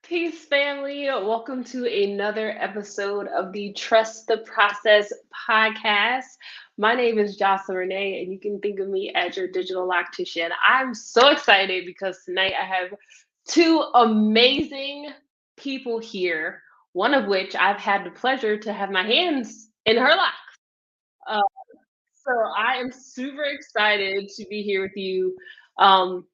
Peace, family. Welcome to another episode of the Trust the Process podcast. My name is Jocelyn Renee, and you can think of me as your digital loctician. I'm so excited because tonight I have two amazing people here, one of which I've had the pleasure to have my hands in her locks. Uh, so I am super excited to be here with you. Um,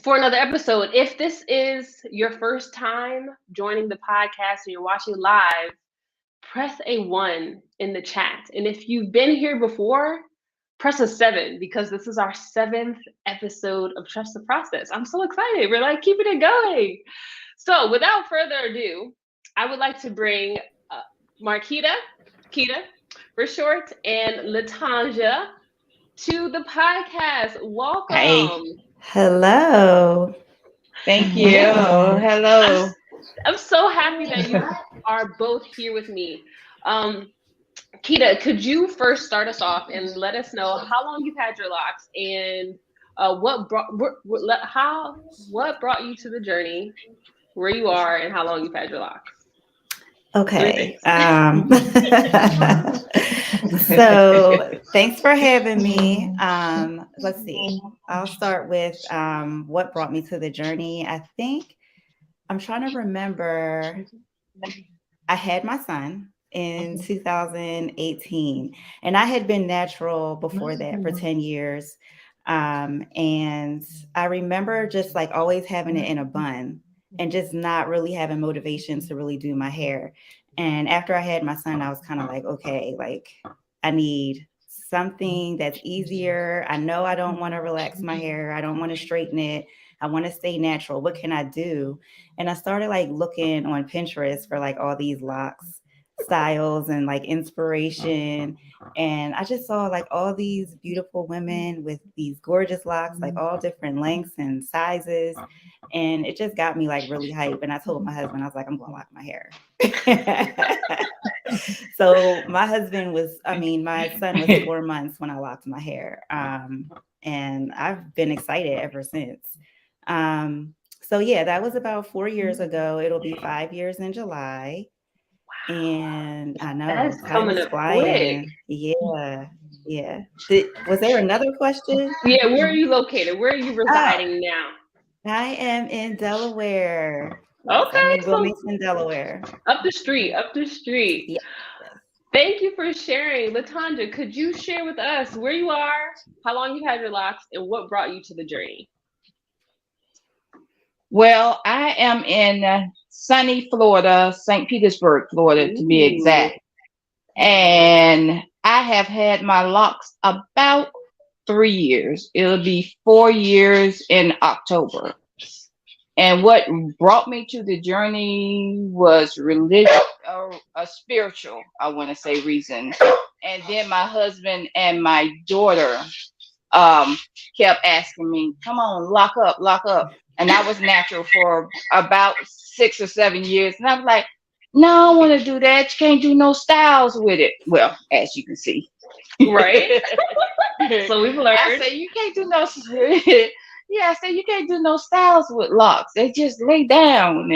for another episode. If this is your first time joining the podcast and you're watching live, press a one in the chat. And if you've been here before, press a seven because this is our seventh episode of Trust the Process. I'm so excited. We're like keeping it going. So without further ado, I would like to bring Marquita, Keeta for short, and Latonja to the podcast. Hey, Welcome. Hello. thank you. Yeah. Hello. I'm so happy that you are both here with me. Um, Keita, could you first start us off and let us know how long you've had your locks and what brought you to the journey, where you are, and how long you've had your locks? Three Okay. things. So thanks for having me. Let's see. I'll start with what brought me to the journey. I think I'm trying to remember. I had my son in 2018, and I had been natural before that for 10 years. And I remember just like always having it in a bun and just not really having motivation to really do my hair. And after I had my son, I was kind of like, okay, like I need something that's easier. I know I don't want to relax my hair. I don't want to straighten it. I want to stay natural. What can I do? And I started like looking on Pinterest for like all these locks styles and like inspiration. And I just saw like all these beautiful women with these gorgeous locks, like all different lengths and sizes. And it just got me like really hype. And I told my husband, I was like, I'm going to lock my hair. So my son was 4 months when I locked my hair. And I've been excited ever since. So yeah, that was about 4 years ago. It'll be 5 years in July. And I know That's time coming is up quick. flying. Yeah. Yeah. Was there another question? Yeah, where are you located? Where are you Oh, residing now? I am in Delaware. Yes, I'm Okay, in so Wilmington, Delaware. up the street, up the street. Yes. Thank you for sharing. Latonja, could you share with us where you are, how long you've had your locks, and what brought you to the journey? Well, I am in sunny Florida, St. Petersburg, Florida to be Ooh, exact. And I have had my locks about 3 years. It'll be 4 years in October. And what brought me to the journey was religious, a spiritual, I want to say, reason. And then my husband and my daughter um, kept asking me, come on, lock up, lock up. And I was natural for about 6 or 7 years. And I was like, no, I don't want to do that. You can't do no styles with it. Well, as you can see. right? So we've I learned. said, you can't do no, yeah, I said, you can't do no styles with locks. They just lay down.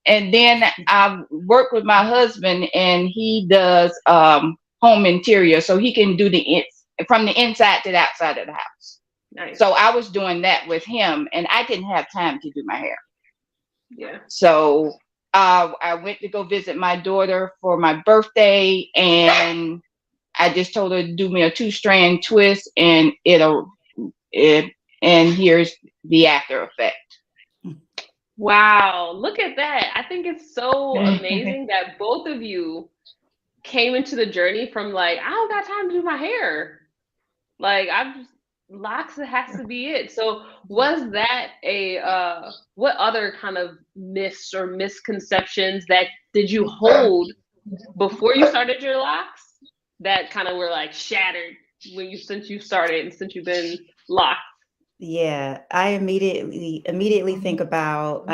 And then I work with my husband and he does home interior. So he can do from the inside to the outside of the house. Nice. So I was doing that with him and I didn't have time to do my hair. Yeah. So I went to go visit my daughter for my birthday and I just told her to do me a 2-strand twist and and here's the after effect. Wow, look at that. I think it's so amazing that both of you came into the journey from like, I don't got time to do my hair. Like I've just locks it has to be it. So was that a what other kind of myths or misconceptions that did you hold before you started your locks that kind of were like shattered when you since you started and since you've been locked? Yeah. I immediately think about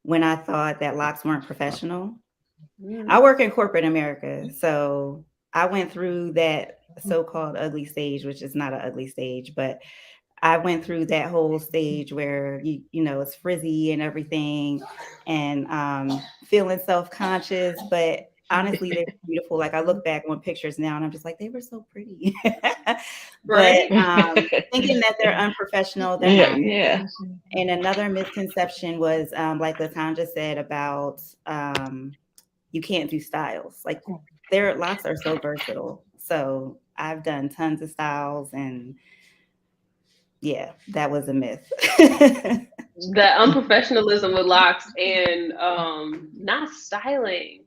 when I thought that locks weren't professional. Mm. I work in corporate America, so I went through that so-called ugly stage, which is not an ugly stage, but I went through that whole stage where you know it's frizzy and everything. and feeling self-conscious, but honestly, they're beautiful. Like I look back on pictures now and I'm just like, they were so pretty. But Right? thinking that they're unprofessional, they're Yeah, not. yeah. And another misconception was, like Latonja said about you can't do styles. Like their locks are so versatile. So I've done tons of styles, and yeah, that was a myth. The unprofessionalism with locks and not styling.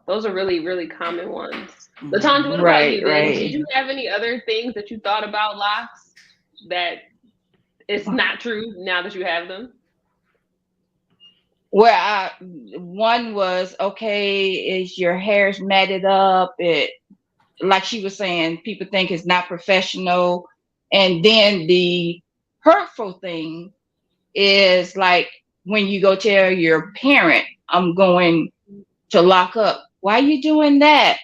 Those are really, really common ones. Latonja, what Mhm. about you? Right, Did right. you have any other things that you thought about locks that it's not true now that you have them? Well, one was okay. Is your hair's matted up? It like she was saying, people think it's not professional, and then the hurtful thing is like when you go tell your parent, "I'm going to lock up." Why are you doing that?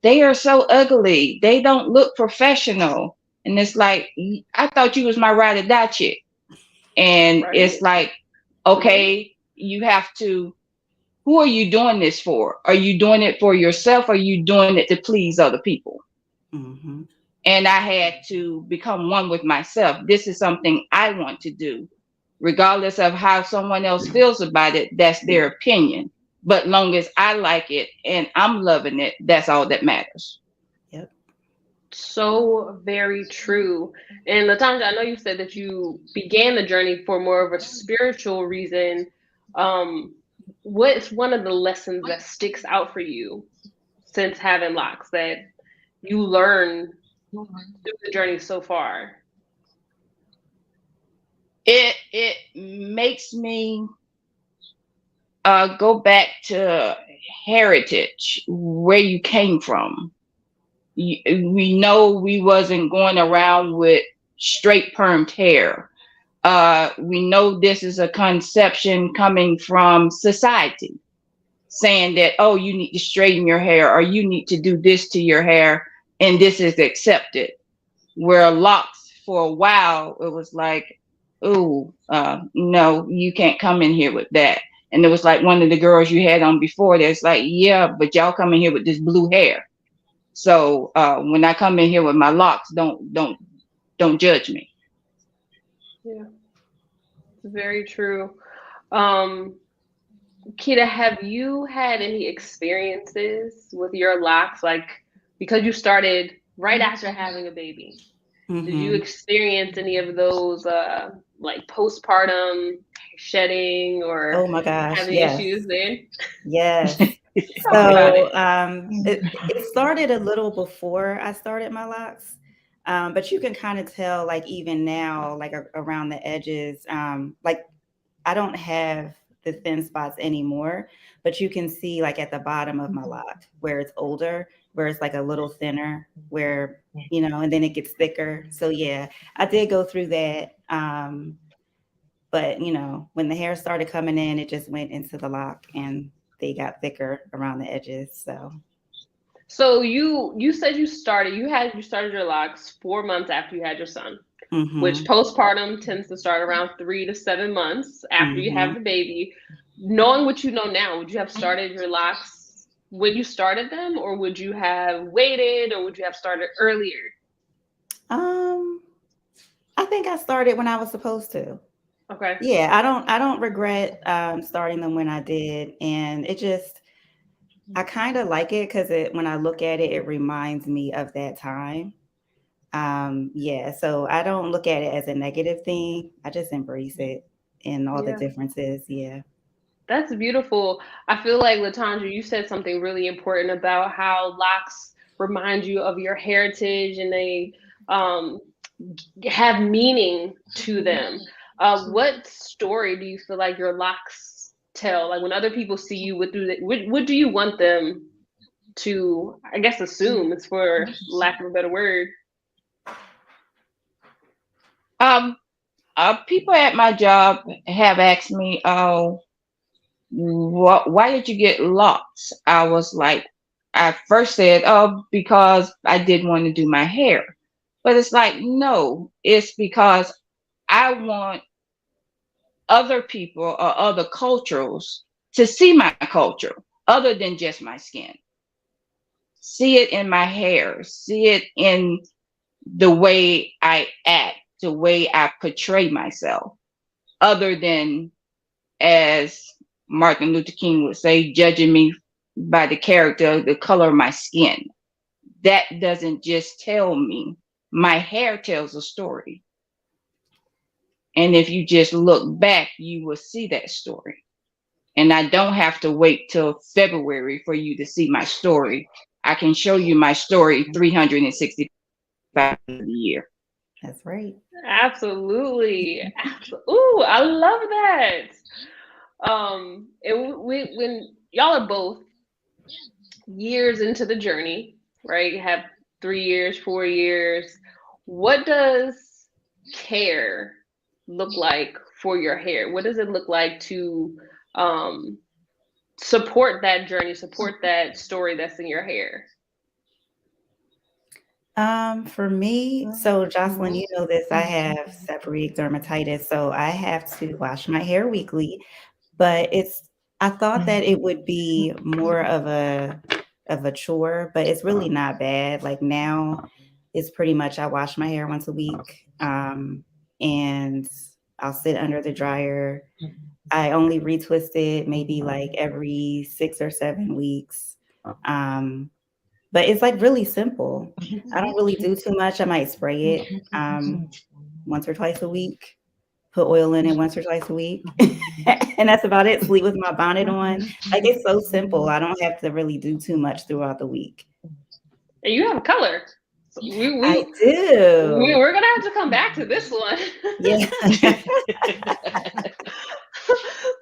They are so ugly. They don't look professional. And it's like, I thought you was my ride or die chick. And Right? it's like, okay, you have to, who are you doing this for? Are you doing it for yourself? Or are you doing it to please other people? Mhm. And I had to become one with myself. This is something I want to do, regardless of how someone else feels about it. That's their opinion. But long as I like it and I'm loving it, that's all that matters. Yep. So very true. And Latasha, I know you said that you began the journey for more of a spiritual reason. Um, what's one of the lessons that sticks out for you since having locks that you learned through the journey so far? It makes me go back to heritage, where you came from. We know we wasn't going around with straight permed hair. We know this is a conception coming from society saying that, oh, you need to straighten your hair or you need to do this to your hair and this is accepted. Where locks for a while, it was like, oh, no, you can't come in here with that. And it was like one of the girls you had on before that's like, yeah, but y'all come in here with this blue hair. So when I come in here with my locks, don't judge me. Yeah, it's very true. Um, Keeta, have you had any experiences with your locks, like because you started right after having a baby? Did you Mhm. experience any of those, like postpartum shedding or Oh my gosh, having yes. issues there? Yes. Talk about So it. it started a little before I started my locks, but you can kind of tell, like even now, like around the edges, like I don't have the thin spots anymore, but you can see like at the bottom of my lock where it's older, where it's like a little thinner, where and then it gets thicker. So yeah, I did go through that. But when the hair started coming in, it just went into the lock and they got thicker around the edges. So, So you said you started your locks 4 months after you had your son, which mm-hmm, postpartum tends to start around 3 to 7 months after you have mm-hmm. the baby. Knowing what you know now, would you have started your locks when you started them, or would you have waited, or would you have started earlier? Um, I think I started when I was supposed to. Okay. Yeah, I don't regret starting them when I did, and I kind of like it because when I look at it, it reminds me of that time. Yeah, so I don't look at it as a negative thing. I just embrace it and all the Yeah. differences. Yeah. That's beautiful. I feel like Latondra, you said something really important about how locks remind you of your heritage and they um, have meaning to them. What story do you feel like your locks tell? Like when other people see you, what do you want them to, I guess, assume? It's for lack of a better word. Um, People at my job have asked me, "Oh, why did you get locks?" I was like, I first said, "Oh, because I didn't want to do my hair," but it's like, no, it's because I want other people or other cultures to see my culture other than just my skin. See it in my hair, see it in the way I act, the way I portray myself, other than, as Martin Luther King would say, judging me by the character, the color of my skin. That doesn't just tell me. My hair tells a story. And if you just look back, you will see that story. And I don't have to wait till February for you to see my story. I can show you my story 365 days a year. That's right. Absolutely. Ooh, I love that. And when y'all are both years into the journey, right? You have 3 years, 4 years. What does care look like for your hair? What does it look like to support that journey, support that story that's in your hair? For me, so Jocelyn, you know this, I have seborrheic dermatitis, so I have to wash my hair weekly. But I thought that it would be more of a chore, but it's really not bad. Like now, it's pretty much I wash my hair once a week, and I'll sit under the dryer. I only retwist it maybe like every 6 or 7 weeks. But it's like really simple. I don't really do too much. I might spray it once or twice a week, put oil in it once or twice a week. And that's about it. Sleep with my bonnet on. Like it's so simple. I don't have to really do too much throughout the week. And you have a color. So I do. We're gonna have to come back to this one. Yeah.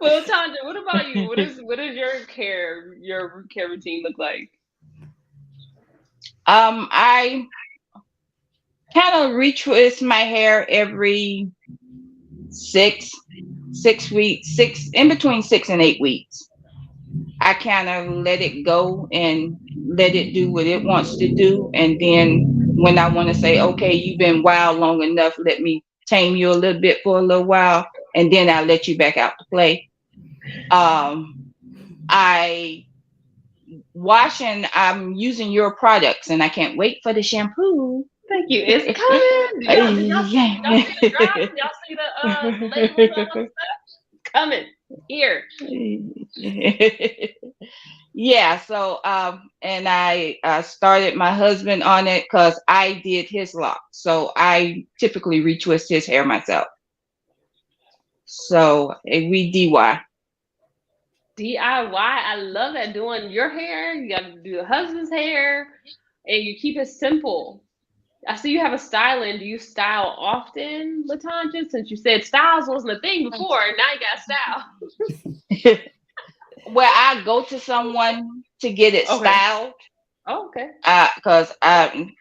Well, Tanja, what about you? What is your care routine look like? I kind of retwist my hair every 6 weeks, in between 6 and 8 weeks. I kind of let it go and let it do what it wants to do. And then when I want to say, okay, you've been wild long enough, let me tame you a little bit for a little while. And then I'll let you back out to play. I'm using your products and I can't wait for the shampoo. Thank you. It's coming. Y'all see the drops? Y'all see the labels on stuff? Coming here. Yeah. So, and I started my husband on it because I did his locks. So I typically retwist his hair myself. So we DIY. I love that. Doing your hair, you got to do the husband's hair, and you keep it simple. I see you have a styling. Do you style often, Latonja? Since you said styles wasn't a thing before, now you got style. Well, I go to someone to get it styled. Oh, okay. Because I'm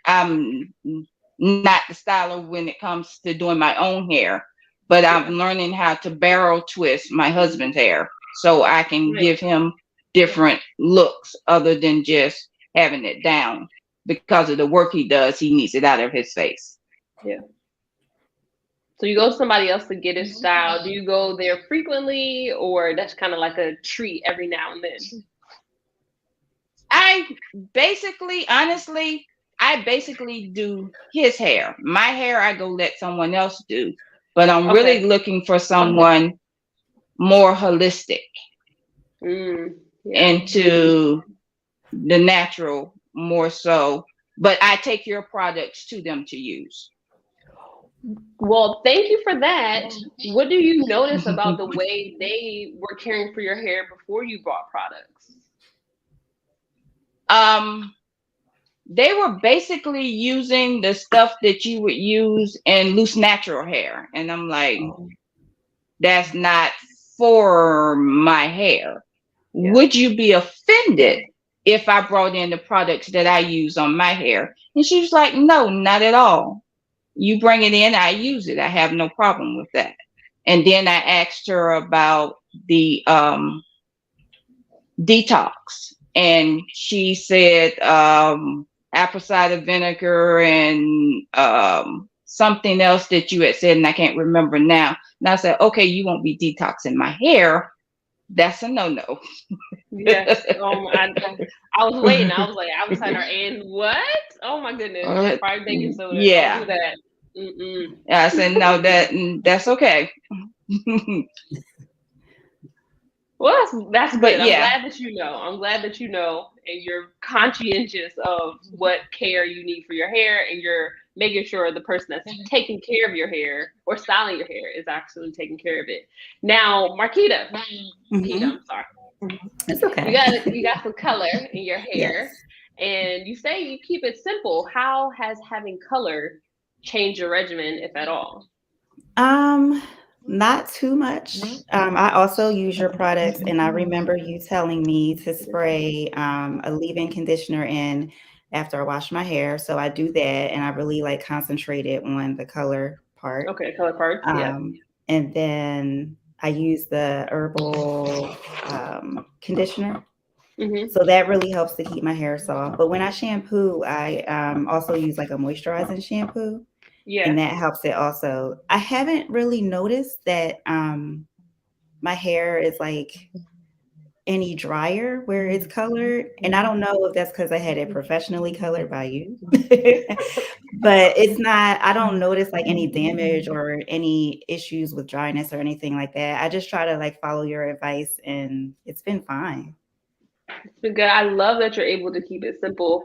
not the styler when it comes to doing my own hair, but I'm learning how to barrel twist my husband's hair so I can give him different looks other than just having it down. Because of the work he does, he needs it out of his face. Yeah. So you go to somebody else to get it styled. Do you go there frequently, or that's kind of like a treat every now and then? I basically do his hair. My hair, I go let someone else do. But I'm really looking for someone more holistic into the natural more so. But I take your products to them to use. Well, thank you for that. What do you notice about the way they were caring for your hair before you bought products? They were basically using the stuff that you would use in loose natural hair. And I'm like, that's not for my hair. Yeah. Would you be offended if I brought in the products that I use on my hair? And she was like, no, not at all. You bring it in, I use it. I have no problem with that. And then I asked her about the detox. And she said apple cider vinegar and something else that you had said, and I can't remember now. And I said, okay, you won't be detoxing my hair, That's a no-no. Yes. I was waiting. I was like, I was telling her, and what? Oh my goodness. Fried baking soda. Don't do Yeah. that. Mm-mm. I said, no, that's okay. Well, that's good. But I'm yeah. glad that you know. I'm glad that you know, and you're conscientious of what care you need for your hair, and you're making sure the person that's taking care of your hair or styling your hair is actually taking care of it. Now, Marquita, Keeta, Hmm. I'm sorry. It's okay. You got some color in your hair, Yes. and you say you keep it simple. How has having color changed your regimen, if at all? Um, Not too much. I also use your products, and I remember you telling me to spray a leave-in conditioner in after I wash my hair. So I do that, and I really like concentrated on the color part. Okay, color parts. Yep. And then I use the herbal conditioner. Mhm. So that really helps to keep my hair soft. But when I shampoo, I also use like a moisturizing shampoo, and Yeah. that helps it also. I haven't really noticed that my hair is like any drier where it's colored. And I don't know if that's because I had it professionally colored by you. But it's not, I don't notice like any damage or any issues with dryness or anything like that. I just try to like follow your advice and it's been fine. It's been good. I love that you're able to keep it simple,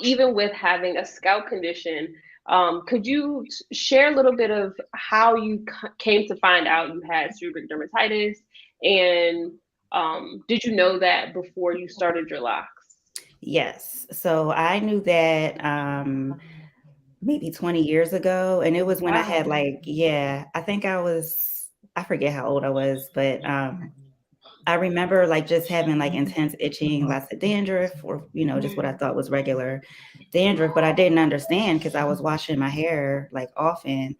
even with having a scalp condition. Could you share a little bit of how you came to find out you had seborrheic dermatitis, and did you know that before you started your locks? Yes. So I knew that maybe 20 years ago. And it was when I had Wow. like, yeah, I forget how old I was, but I remember like just having like intense itching, lots of dandruff, or, just what I thought was regular dandruff, but I didn't understand because I was washing my hair like often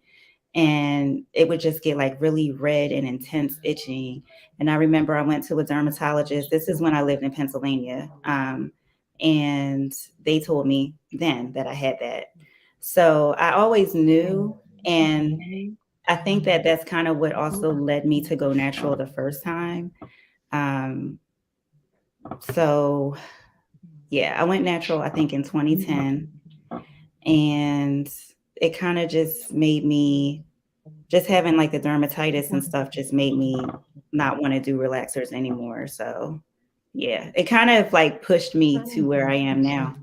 and it would just get like really red and intense itching. And I remember I went to a dermatologist. This is when I lived in Pennsylvania. And they told me then that I had that. So I always knew. And I think that that's kind of what also led me to go natural the first time. Um, so yeah, I went natural, I think in 2010. And it kind of just made me just having like the dermatitis and stuff just made me not want to do relaxers anymore. So yeah, it kind of like pushed me to where I am now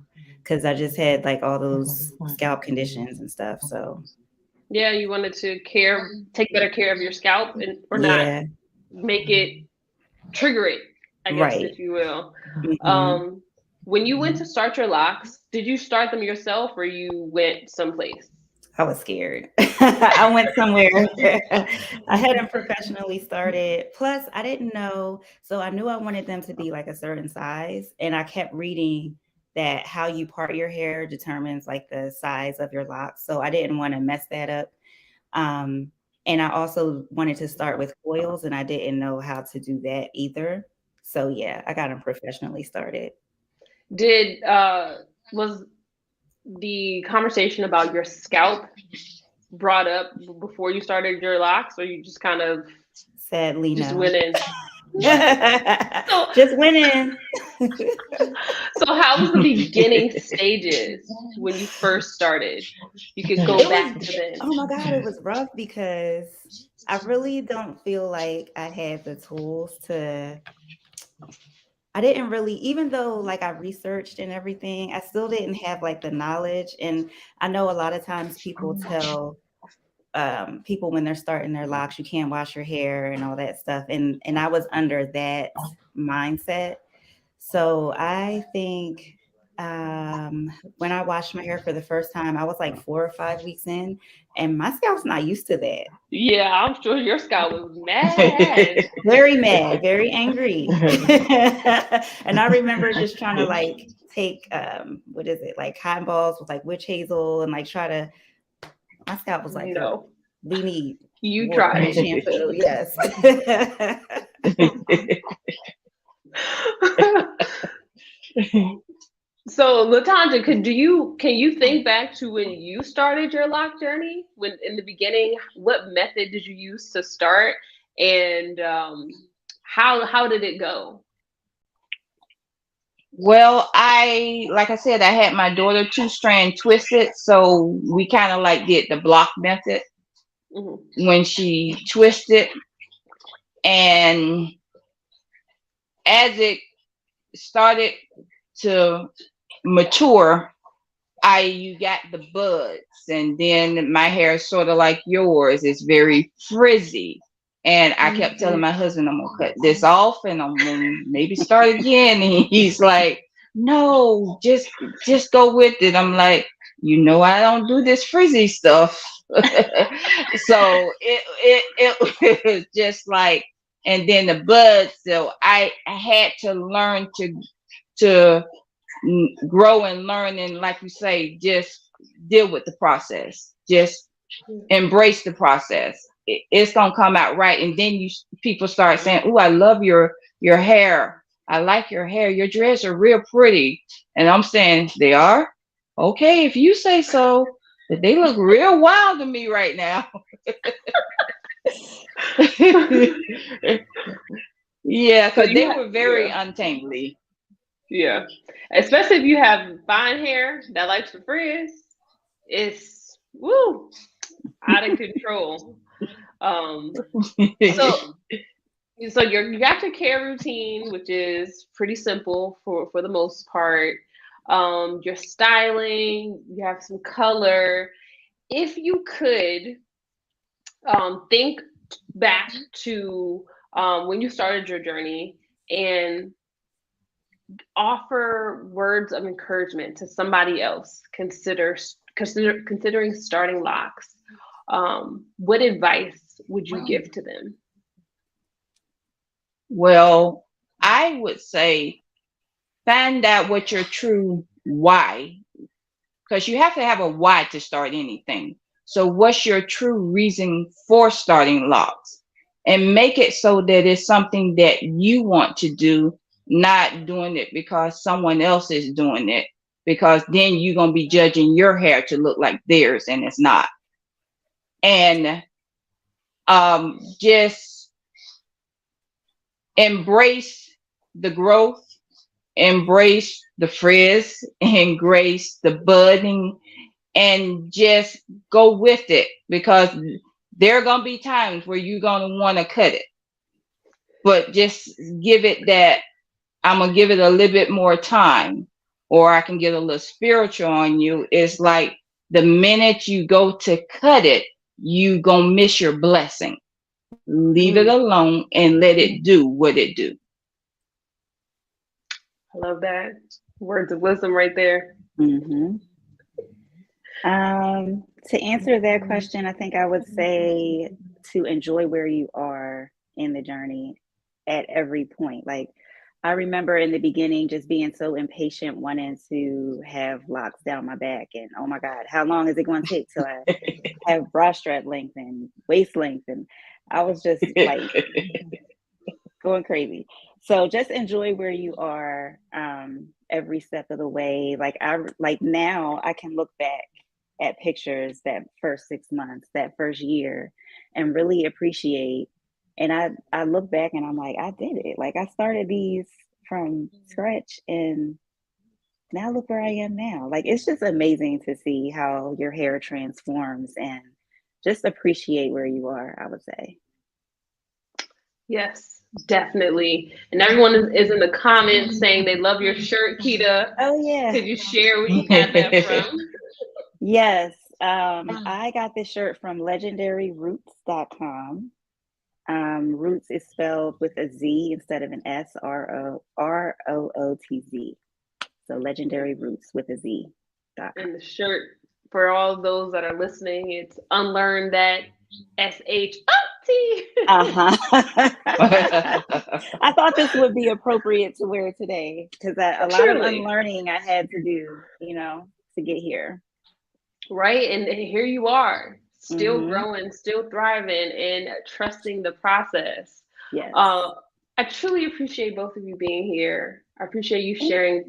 because I just had like all those scalp conditions and stuff. So Yeah, you wanted to take better care of your scalp, and or not yeah, make it trigger it, I guess, right. if you will. Hmm. Um, when you went to start your locks, did you start them yourself or you went someplace? I was scared. I went somewhere. I hadn't professionally started. Plus, I didn't know. So I knew I wanted them to be like a certain size. And I kept reading that how you part your hair determines like the size of your locks. So I didn't want to mess that up. Um, and I also wanted to start with coils, and I didn't know how to do that either. So yeah, I got them professionally started. Did was the conversation about your scalp brought up before you started your locks, or you just kind of Sadly, just no. went in? So, Just went in. so how was the beginning stages when you first started? You could go It was, back to then. oh my God, it was rough because I really don't feel like I had the tools I didn't really, even though like I researched and everything, I still didn't have like the knowledge. And I know a lot of times people tell people when they're starting their locks, you can't wash your hair and all that stuff. And I was under that mindset. So I think when I washed my hair for the first time, I was like 4 or 5 weeks in, and my scalp's not used to that. Yeah, I'm sure your scalp was mad. Very mad, very angry. And I remember just trying to like take what is it, like cotton balls with like witch hazel and like try to, my scalp was like, girl, No, we need you water tried and it. shampoo. Yes. So, Latonja, can you think back to when you started your lock journey? In the beginning, what method did you use to start, and How did it go? Well, like I said, I had my daughter 2-strand twisted, so we kind of like did the block method Mm-hmm. when she twisted, and as it started to mature, you got the buds, and then my hair is sort of like yours. It's very frizzy. And I kept telling my husband, I'm gonna cut this off and I'm gonna maybe start again. And he's like, no, just go with it. I'm like, I don't do this frizzy stuff. So it was just like, and then the buds. So I had to learn to grow and learn, and like you say, just deal with the process. Just embrace the process. It's gonna come out right, and then people start saying, "Oh, I love your hair. I like your hair. Your dreads are real pretty." And I'm saying, "They are? Okay, if you say so." But they look real wild to me right now. Yeah, So because they were very untangly. yeah, especially if you have fine hair that likes to frizz, it's woo out of control. Um, so you got your care routine, which is pretty simple for the most part. Your styling, you have some color. If you could think back to when you started your journey and offer words of encouragement to somebody else considering starting Locs, what advice would you give to them? Well, I would say find out what your true why, because you have to have a why to start anything. So what's your true reason for starting Locs? And make it so that it's something that you want to do, not doing it because someone else is doing it, because then you're going to be judging your hair to look like theirs, and it's not. And just embrace the growth, embrace the frizz, embrace the budding, and just go with it, because there are going to be times where you're going to want to cut it, but just give it that I'm going to give it a little bit more time, or I can get a little spiritual on you. It's like the minute you go to cut it, you going to miss your blessing. Leave it alone and let it do what it do. I love that. Words of wisdom right there. Mm-hmm. To answer that question, I think I would say to enjoy where you are in the journey at every point. Like, I remember in the beginning just being so impatient, wanting to have locks down my back, and oh my God, how long is it going to take till I have bra strap length and waist length? And I was just like going crazy. So just enjoy where you are every step of the way. Like now I can look back at pictures that first 6 months, that first year, and really appreciate. And I look back and I'm like, I did it. Like, I started these from scratch, and now look where I am now. Like, it's just amazing to see how your hair transforms, and just appreciate where you are, I would say. Yes, definitely. And everyone is in the comments saying they love your shirt, Keeta. Oh yeah. Could you share where you got that from? Yes. I got this shirt from legendaryroots.com. Roots is spelled with a Z instead of an S, ROOTZ. So Legendary Roots with a Z.com. And the shirt, for all those that are listening, it's unlearn that SHOT. I thought this would be appropriate to wear today, because a lot of unlearning I had to do, to get here. Right. And here you are, still growing, still thriving, and trusting the process. Yes. I truly appreciate both of you being here. I appreciate you sharing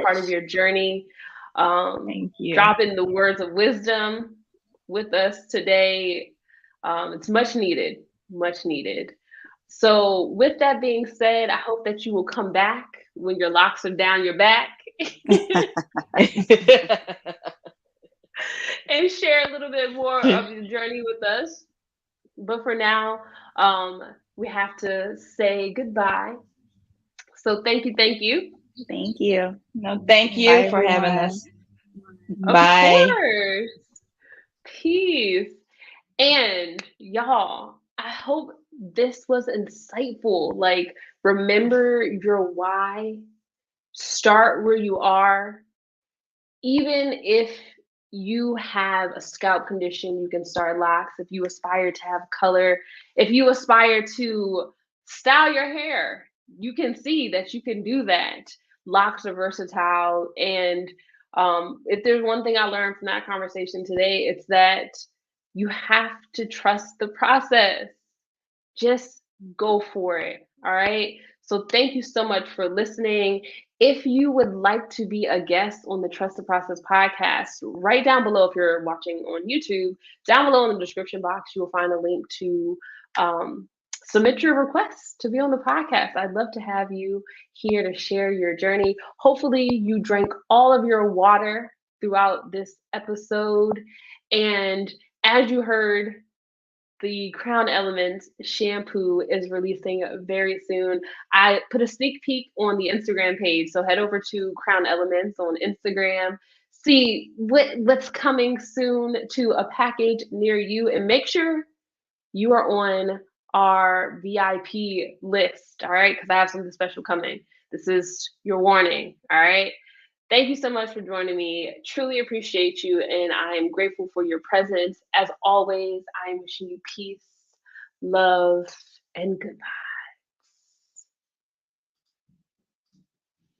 part of your journey. Thank you. Dropping the words of wisdom with us today. It's much needed, much needed. So with that being said, I hope that you will come back when your locks are down your back and share a little bit more of your journey with us. But for now, um, we have to say goodbye. So thank you, thank you. Thank you. No, thank Bye, you for having everyone. us. Of Bye. course. Peace. And y'all, I hope this was insightful. Like, remember your why, start where you are. Even if you have a scalp condition, you can start locks. If you aspire to have color, if you aspire to style your hair, you can see that you can do that. Locks are versatile. And if there's one thing I learned from that conversation today, it's that you have to trust the process. Just go for it. All right. So thank you so much for listening. If you would like to be a guest on the Trust the Process podcast, right down below, if you're watching on YouTube, down below in the description box, you will find a link to submit your requests to be on the podcast. I'd love to have you here to share your journey. Hopefully, you drank all of your water throughout this episode. And as you heard, the Crown Elements shampoo is releasing very soon. I put a sneak peek on the Instagram page, so head over to Crown Elements on Instagram. See what's coming soon to a package near you, and make sure you are on our VIP list, all right? Because I have something special coming. This is your warning, all right? Thank you so much for joining me. Truly appreciate you, and I am grateful for your presence. As always, I am wishing you peace, love, and goodbye.